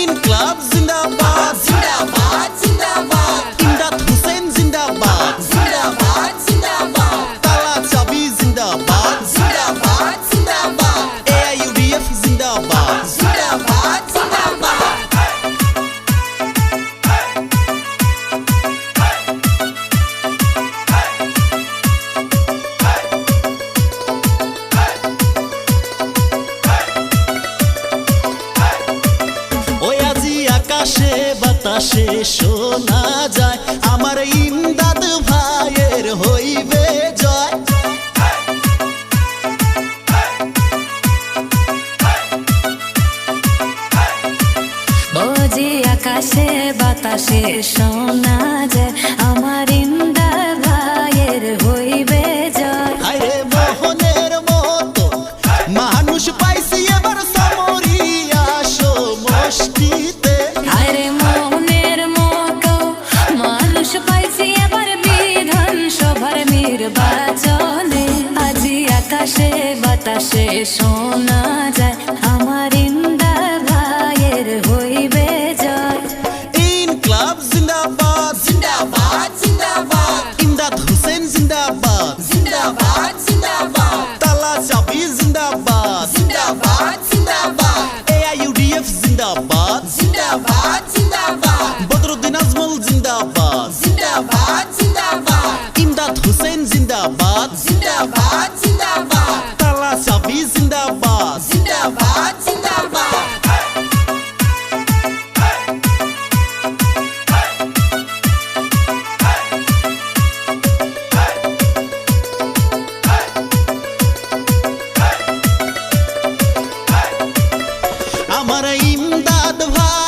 ইনকলাব জিন্দাবাদ জিন্দাবাদ জিন্দাবাদ ইমদাদ হোসেন জিন্দাবাদ জিন্দাবাদ জিন্দাবাদ তালা চাবি জিন্দাবাদ জিন্দাবাদ জিন্দাবাদ AIUDF জিন্দাবাদ জিন্দাবাদ জিন্দাবাদ ওই আজি আকাশে বাতাসে শোনা যায় আমার ইমদাদ ভাইয়ের হইবে জয়। ওজি আকাশে বাতাসে শোনা যায় আমার ইমদাদ ভাইয়ের হইবে জয়। হায়রে মোহনের মতো মানুষ পাইছি এবার সমরিয়া সমষ্টিতে। আরে মোহনের মতো মানুষ পাইছি এবার বিধানসভার নির্বাচনে। আজি আকাশে বাতাসে শোনা যায় আমার ইমদাদ ভাইয়ের হইবে জয়। ইনকলাব জিন্দাবাদ জিন্দাবাদ জিন্দাবাদ ইমদাদ হোসেন জিন্দাবাদ জিন্দাবাদ জিন্দাবাদ তালা চাবি জিন্দাবাদ জিন্দাবাদ জিন্দাবাদ AIUDF জিন্দাবাদ জিন্দাবাদ জিন্দাবাদ বদরুদ্দিন আজমল জিন্দাবাদ জিন্দাবাদ জিন্দাবাদ ইমদাদ হোসেন জিন্দাবাদ জিন্দাবাদ জিন্দাবাদ তালা চাবি জিন্দাবাদ জিন্দাবাদ জিন্দাবাদ আমার ইমদাদ ভাই